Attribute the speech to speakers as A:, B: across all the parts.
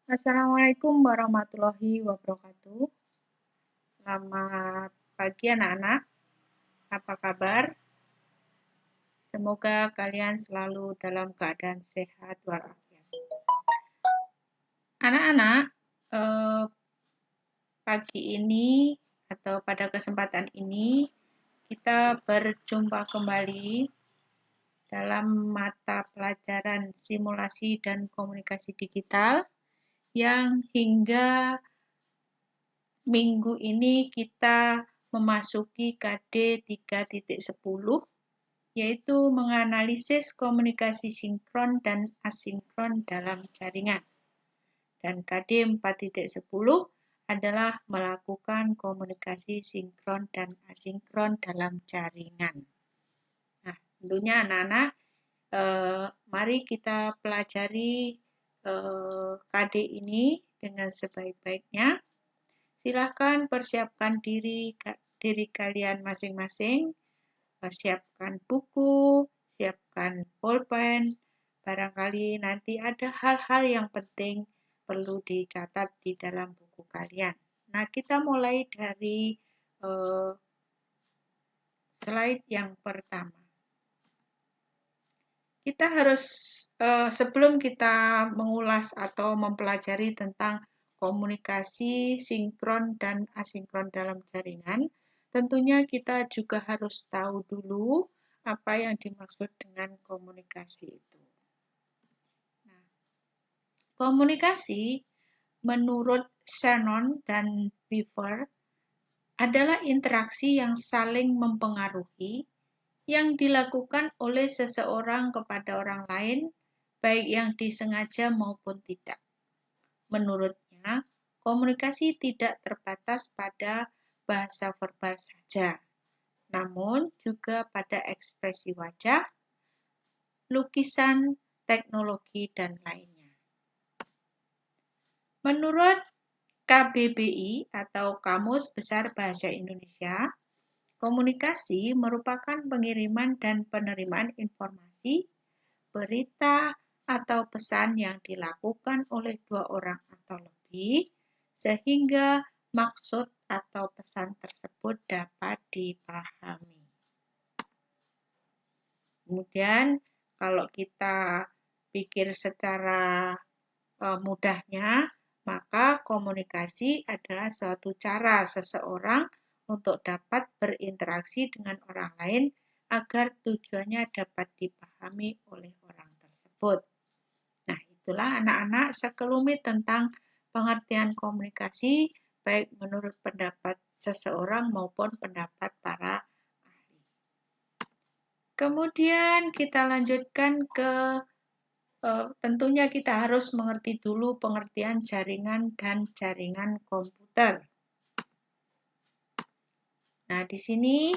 A: Assalamualaikum warahmatullahi wabarakatuh. Selamat pagi anak-anak. Apa kabar? Semoga kalian selalu dalam keadaan sehat walafiat. Anak-anak, pagi ini atau pada kesempatan ini kita berjumpa kembali dalam mata pelajaran simulasi dan komunikasi digital yang hingga minggu ini kita memasuki KD 3.10, yaitu menganalisis komunikasi sinkron dan asinkron dalam jaringan. Dan KD 4.10 adalah melakukan komunikasi sinkron dan asinkron dalam jaringan. Nah, tentunya anak-anak, mari kita pelajari KD ini dengan sebaik-baiknya. Silakan persiapkan diri kalian masing-masing, siapkan buku, siapkan pulpen, barangkali nanti ada hal-hal yang penting perlu dicatat di dalam buku kalian. Nah, kita mulai dari slide yang pertama. Kita harus, sebelum kita mengulas atau mempelajari tentang komunikasi sinkron dan asinkron dalam jaringan, tentunya kita juga harus tahu dulu apa yang dimaksud dengan komunikasi itu. Nah, komunikasi menurut Shannon dan Beaver adalah interaksi yang saling mempengaruhi yang dilakukan oleh seseorang kepada orang lain, baik yang disengaja maupun tidak. Menurutnya, komunikasi tidak terbatas pada bahasa verbal saja, namun juga pada ekspresi wajah, lukisan, teknologi, dan lainnya. Menurut KBBI atau Kamus Besar Bahasa Indonesia, komunikasi merupakan pengiriman dan penerimaan informasi, berita, atau pesan yang dilakukan oleh dua orang atau lebih, sehingga maksud atau pesan tersebut dapat dipahami. Kemudian, kalau kita pikir secara mudahnya, maka komunikasi adalah suatu cara seseorang untuk dapat berinteraksi dengan orang lain agar tujuannya dapat dipahami oleh orang tersebut. Nah, itulah anak-anak sekelumit tentang pengertian komunikasi, baik menurut pendapat seseorang maupun pendapat para ahli. Kemudian kita lanjutkan ke tentunya kita harus mengerti dulu pengertian jaringan dan jaringan komputer. Nah, di sini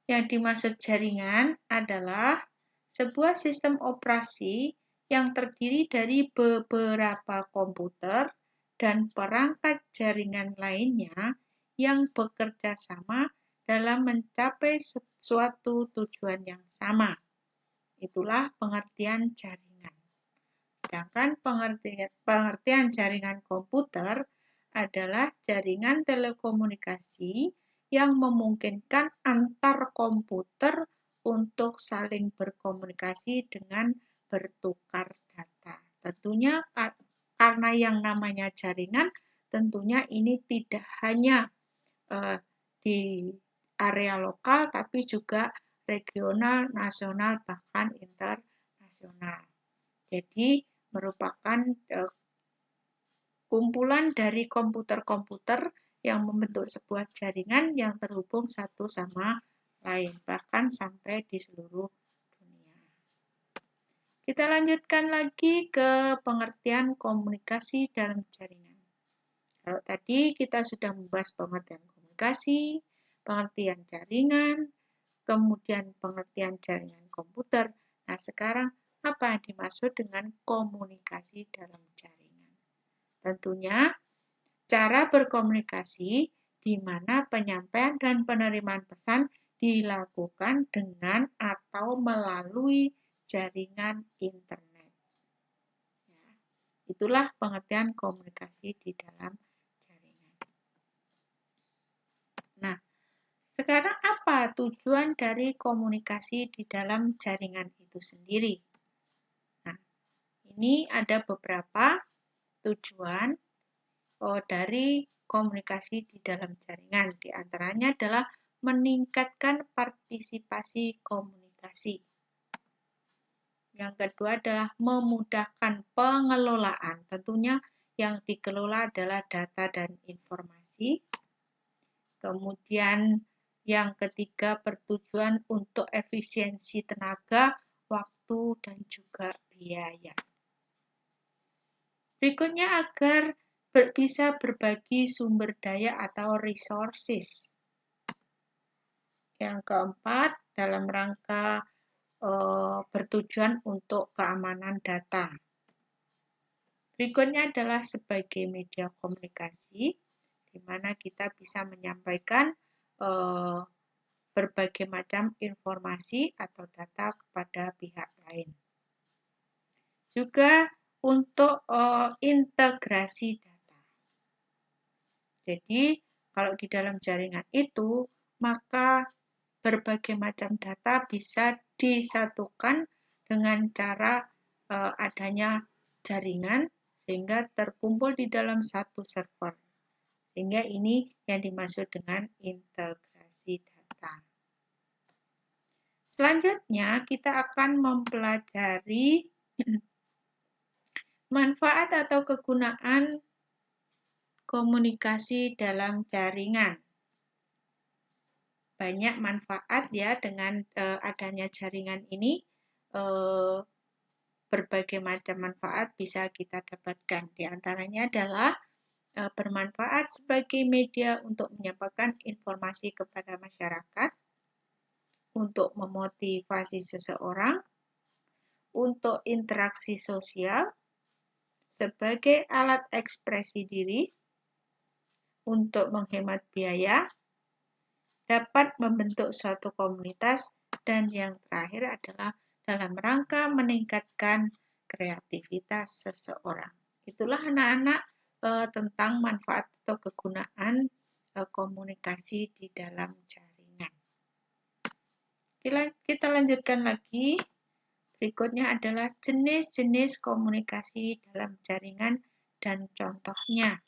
A: yang dimaksud jaringan adalah sebuah sistem operasi yang terdiri dari beberapa komputer dan perangkat jaringan lainnya yang bekerja sama dalam mencapai suatu tujuan yang sama. Itulah pengertian jaringan. Sedangkan pengertian jaringan komputer adalah jaringan telekomunikasi yang memungkinkan antar komputer untuk saling berkomunikasi dengan bertukar data. Tentunya karena yang namanya jaringan, tentunya ini tidak hanya di area lokal, tapi juga regional, nasional, bahkan internasional. Jadi, merupakan kumpulan dari komputer-komputer yang membentuk sebuah jaringan yang terhubung satu sama lain, bahkan sampai di seluruh dunia. Kita lanjutkan lagi ke pengertian komunikasi dalam jaringan. Kalau tadi kita sudah membahas pengertian komunikasi, pengertian jaringan, kemudian pengertian jaringan komputer. Nah, sekarang apa yang dimaksud dengan komunikasi dalam jaringan? Tentunya, cara berkomunikasi di mana penyampaian dan penerimaan pesan dilakukan dengan atau melalui jaringan internet. Ya. Itulah pengertian komunikasi di dalam jaringan. Nah, sekarang apa tujuan dari komunikasi di dalam jaringan itu sendiri? Nah, ini ada beberapa tujuan dari komunikasi di dalam jaringan. Di antaranya adalah meningkatkan partisipasi komunikasi. Yang kedua adalah memudahkan pengelolaan. Tentunya yang dikelola adalah data dan informasi. Kemudian yang ketiga bertujuan untuk efisiensi tenaga, waktu, dan juga biaya. Berikutnya agar bisa berbagi sumber daya atau resources. Yang keempat dalam rangka bertujuan untuk keamanan data. Berikutnya adalah sebagai media komunikasi, di mana kita bisa menyampaikan berbagai macam informasi atau data kepada pihak lain. Juga untuk integrasi data. Jadi, kalau di dalam jaringan itu, maka berbagai macam data bisa disatukan dengan cara adanya jaringan sehingga terkumpul di dalam satu server. Sehingga ini yang dimaksud dengan integrasi data. Selanjutnya kita akan mempelajari manfaat atau kegunaan komunikasi dalam jaringan. Banyak manfaat ya dengan adanya jaringan ini. Berbagai macam manfaat bisa kita dapatkan. Di antaranya adalah bermanfaat sebagai media untuk menyampaikan informasi kepada masyarakat, untuk memotivasi seseorang, untuk interaksi sosial, sebagai alat ekspresi diri, untuk menghemat biaya, dapat membentuk suatu komunitas, dan yang terakhir adalah dalam rangka meningkatkan kreativitas seseorang. Itulah anak-anak tentang manfaat atau kegunaan komunikasi di dalam jaringan. Kita lanjutkan lagi. Berikutnya adalah jenis-jenis komunikasi dalam jaringan dan contohnya.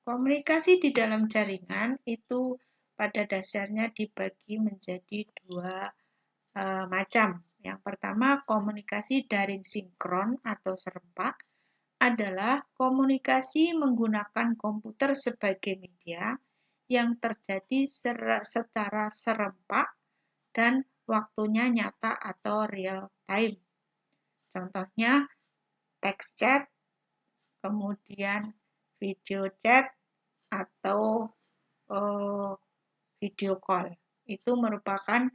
A: Komunikasi di dalam jaringan itu pada dasarnya dibagi menjadi dua macam. Yang pertama, komunikasi daring sinkron atau serempak adalah komunikasi menggunakan komputer sebagai media yang terjadi secara serempak dan waktunya nyata atau real time. Contohnya text chat, kemudian video chat, atau video call. Itu merupakan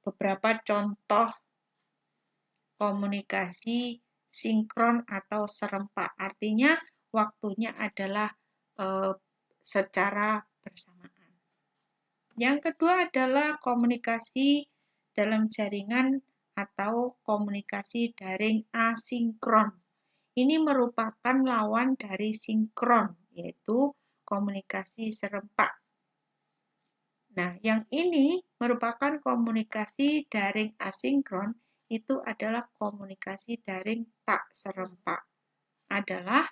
A: beberapa contoh komunikasi sinkron atau serempak. Artinya waktunya adalah secara bersamaan. Yang kedua adalah komunikasi dalam jaringan atau komunikasi daring asinkron. Ini merupakan lawan dari sinkron, yaitu komunikasi serempak. Nah, yang ini merupakan komunikasi daring asinkron, itu adalah komunikasi daring tak serempak. Adalah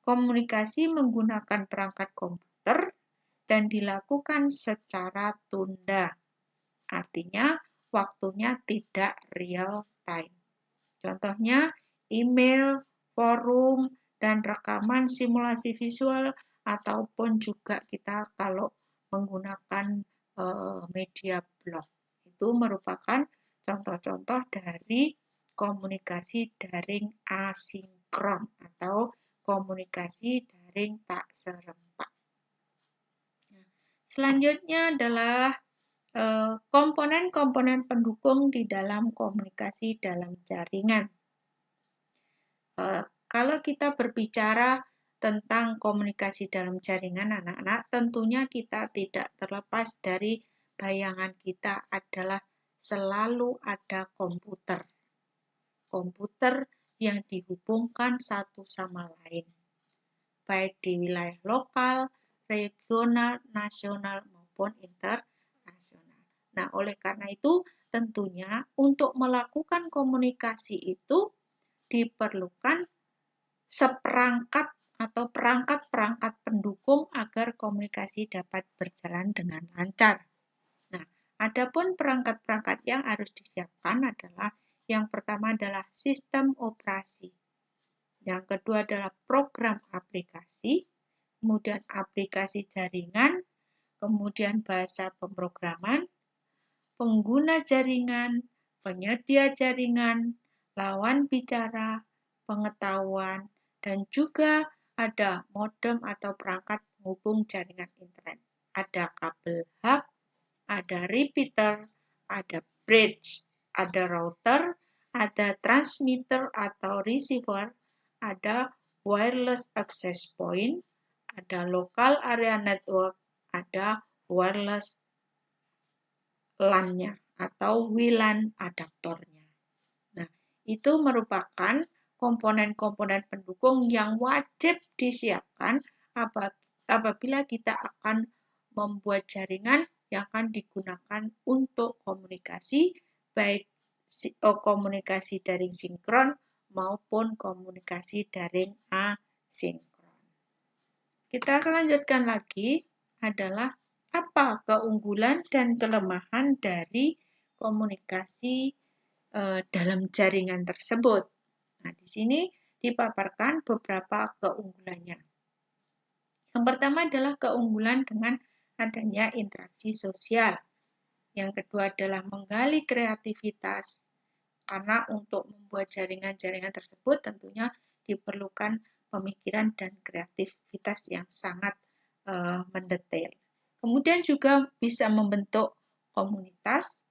A: komunikasi menggunakan perangkat komputer dan dilakukan secara tunda. Artinya, waktunya tidak real time. Contohnya, email, forum, dan rekaman simulasi visual, ataupun juga kita kalau menggunakan media blog. Itu merupakan contoh-contoh dari komunikasi daring asinkron atau komunikasi daring tak serempak. Selanjutnya adalah komponen-komponen pendukung di dalam komunikasi dalam jaringan. Kalau kita berbicara tentang komunikasi dalam jaringan anak-anak, tentunya kita tidak terlepas dari bayangan kita adalah selalu ada komputer. komputer yang dihubungkan satu sama lain, baik di wilayah lokal, regional, nasional, maupun internasional. Nah, oleh karena itu, tentunya untuk melakukan komunikasi itu diperlukan seperangkat atau perangkat-perangkat pendukung agar komunikasi dapat berjalan dengan lancar. Nah, adapun perangkat-perangkat yang harus disiapkan adalah yang pertama adalah sistem operasi. Yang kedua adalah program aplikasi, kemudian aplikasi jaringan, kemudian bahasa pemrograman, pengguna jaringan, penyedia jaringan, lawan bicara, pengetahuan, dan juga ada modem atau perangkat penghubung jaringan internet. Ada kabel hub, ada repeater, ada bridge, ada router, ada transmitter atau receiver, ada wireless access point, ada local area network, ada wireless LAN-nya atau WLAN adaptornya. Nah, itu merupakan komponen-komponen pendukung yang wajib disiapkan apabila kita akan membuat jaringan yang akan digunakan untuk komunikasi, baik komunikasi daring sinkron maupun komunikasi daring asinkron. Kita akan lanjutkan lagi adalah apa keunggulan dan kelemahan dari komunikasi dalam jaringan tersebut. Nah, di sini dipaparkan beberapa keunggulannya. Yang pertama adalah keunggulan dengan adanya interaksi sosial. Yang kedua adalah menggali kreativitas, karena untuk membuat jaringan-jaringan tersebut tentunya diperlukan pemikiran dan kreativitas yang sangat mendetail. Kemudian juga bisa membentuk komunitas.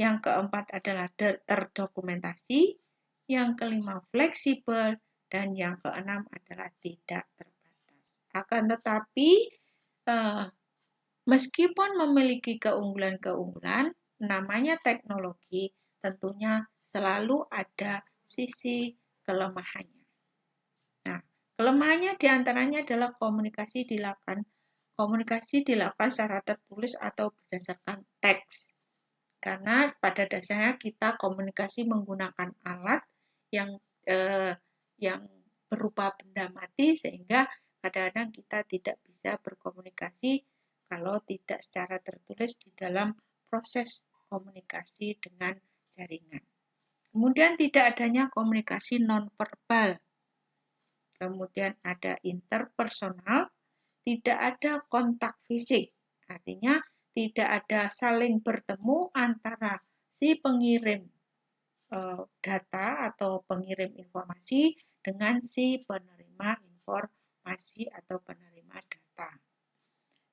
A: Yang keempat adalah terdokumentasi. Yang kelima fleksibel. Dan yang keenam adalah tidak terbatas. Akan tetapi, meskipun memiliki keunggulan-keunggulan, namanya teknologi tentunya selalu ada sisi kelemahannya. Nah, kelemahannya diantaranya adalah komunikasi dilakukan secara tertulis atau berdasarkan teks. Karena pada dasarnya kita komunikasi menggunakan alat yang berupa benda mati, sehingga kadang-kadang kita tidak bisa berkomunikasi kalau tidak secara tertulis di dalam proses komunikasi dengan jaringan. Kemudian tidak adanya komunikasi nonverbal. Kemudian ada interpersonal, tidak ada kontak fisik. Artinya tidak ada saling bertemu antara si pengirim data atau pengirim informasi dengan si penerima informasi atau penerima data.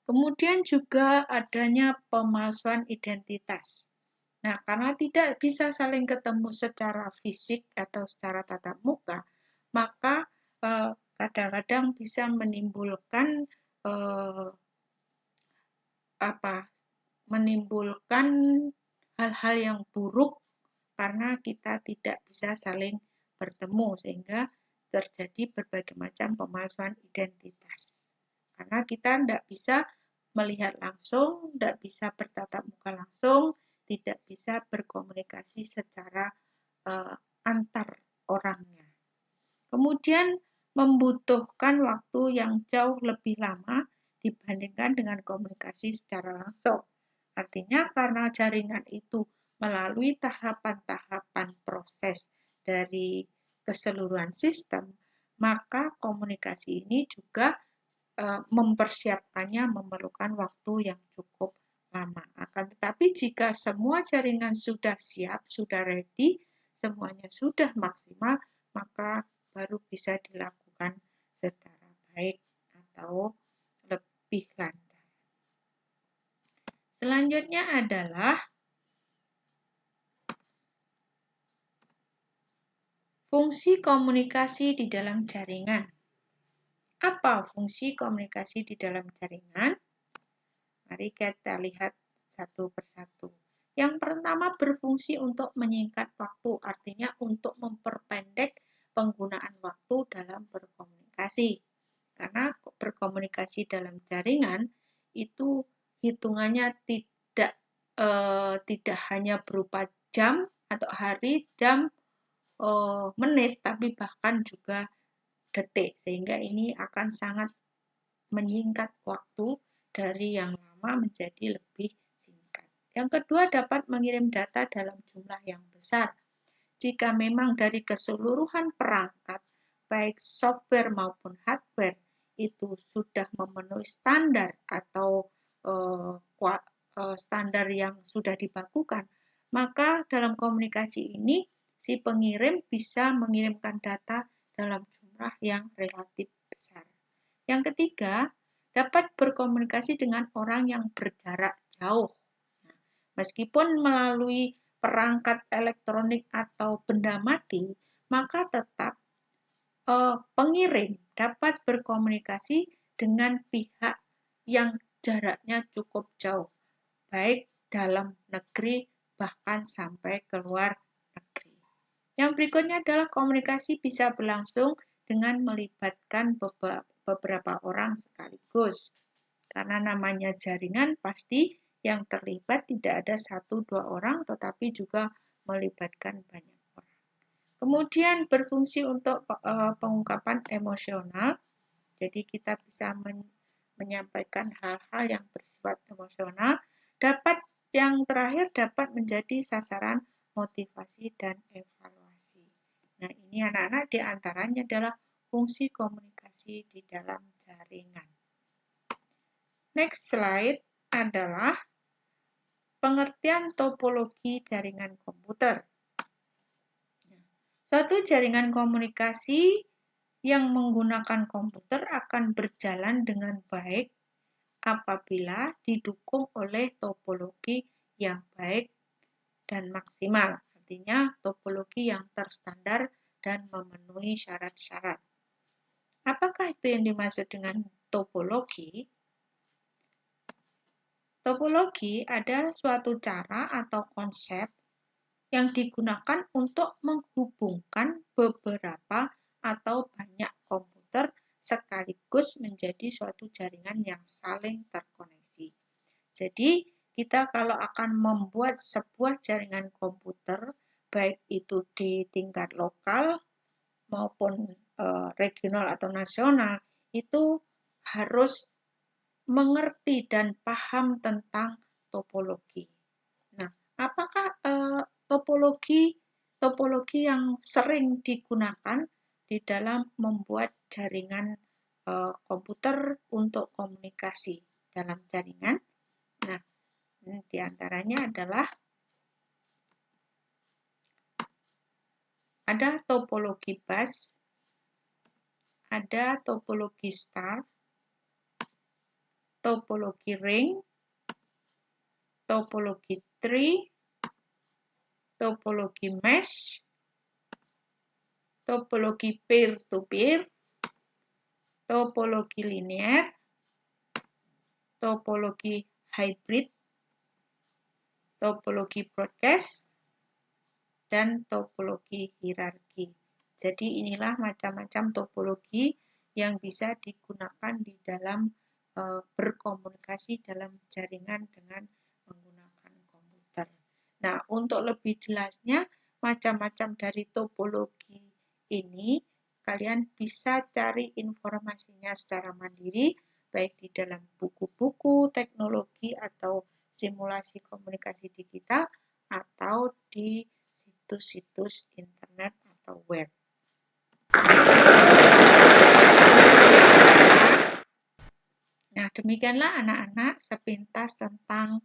A: Kemudian juga adanya pemalsuan identitas. Nah, karena tidak bisa saling ketemu secara fisik atau secara tatap muka, maka kadang-kadang bisa menimbulkan hal-hal yang buruk karena kita tidak bisa saling bertemu, sehingga terjadi berbagai macam pemalsuan identitas. Karena kita tidak bisa melihat langsung, tidak bisa bertatap muka langsung, tidak bisa berkomunikasi secara antar orangnya. Kemudian membutuhkan waktu yang jauh lebih lama dibandingkan dengan komunikasi secara langsung. Artinya karena jaringan itu melalui tahapan-tahapan proses dari keseluruhan sistem, maka komunikasi ini juga mempersiapkannya memerlukan waktu yang cukup lama. Akan tetapi jika semua jaringan sudah siap, sudah ready, semuanya sudah maksimal, maka baru bisa dilakukan secara baik atau lebih lancar. Selanjutnya adalah fungsi komunikasi di dalam jaringan. Apa fungsi komunikasi di dalam jaringan? Mari kita lihat satu persatu. Yang pertama berfungsi untuk menyingkat waktu, artinya untuk memperpendek penggunaan waktu dalam berkomunikasi. Karena berkomunikasi dalam jaringan itu hitungannya tidak hanya berupa jam atau hari, jam, menit, tapi bahkan juga detik, sehingga ini akan sangat menyingkat waktu dari yang lama menjadi lebih singkat. Yang kedua, dapat mengirim data dalam jumlah yang besar. Jika memang dari keseluruhan perangkat, baik software maupun hardware, itu sudah memenuhi standar atau standar yang sudah dibakukan, maka dalam komunikasi ini si pengirim bisa mengirimkan data dalam jumlah yang relatif besar. Yang ketiga, dapat berkomunikasi dengan orang yang berjarak jauh. Meskipun melalui perangkat elektronik atau benda mati, maka tetap pengirim dapat berkomunikasi dengan pihak yang jaraknya cukup jauh, baik dalam negeri bahkan sampai ke luar negeri. Yang berikutnya adalah komunikasi bisa berlangsung dengan melibatkan beberapa orang sekaligus. Karena namanya jaringan, pasti yang terlibat tidak ada 1-2 orang, tetapi juga melibatkan banyak orang. Kemudian berfungsi untuk pengungkapan emosional. Jadi kita bisa menyampaikan hal-hal yang bersifat emosional. Yang terakhir dapat menjadi sasaran motivasi dan evaluasi. Nah, ini anak-anak diantaranya adalah fungsi komunikasi di dalam jaringan. Next slide adalah pengertian topologi jaringan komputer. Suatu jaringan komunikasi yang menggunakan komputer akan berjalan dengan baik apabila didukung oleh topologi yang baik dan maksimal. Artinya topologi yang terstandar dan memenuhi syarat-syarat. Apakah itu yang dimaksud dengan topologi? Topologi adalah suatu cara atau konsep yang digunakan untuk menghubungkan beberapa atau banyak komputer sekaligus menjadi suatu jaringan yang saling terkoneksi. Jadi, kita kalau akan membuat sebuah jaringan komputer, baik itu di tingkat lokal maupun regional atau nasional, itu harus mengerti dan paham tentang topologi. Nah, apakah topologi yang sering digunakan di dalam membuat jaringan komputer untuk komunikasi dalam jaringan? Nah, di antaranya adalah ada topologi bus, ada topologi star, topologi ring, topologi tree, topologi mesh, topologi peer-to-peer, topologi linear, topologi hybrid, topologi broadcast, dan topologi hierarki. Jadi inilah macam-macam topologi yang bisa digunakan di dalam berkomunikasi dalam jaringan dengan menggunakan komputer. Nah, untuk lebih jelasnya macam-macam dari topologi ini kalian bisa cari informasinya secara mandiri baik di dalam buku-buku teknologi atau simulasi komunikasi digital atau di situs-situs internet atau web. Nah, demikianlah anak-anak sepintas tentang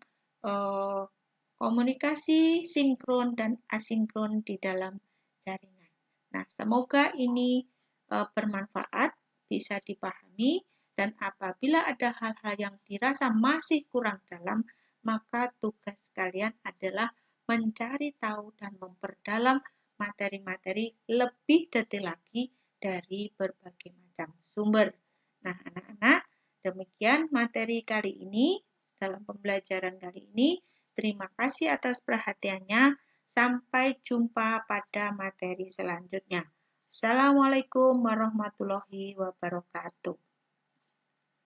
A: komunikasi sinkron dan asinkron di dalam jaringan. Nah, semoga ini bermanfaat, bisa dipahami, dan apabila ada hal-hal yang dirasa masih kurang dalam, maka tugas kalian adalah mencari tahu dan memperdalam materi-materi lebih detail lagi dari berbagai macam sumber. Nah, anak-anak, demikian materi kali ini, dalam pembelajaran kali ini. Terima kasih atas perhatiannya. Sampai jumpa pada materi selanjutnya. Assalamualaikum warahmatullahi wabarakatuh.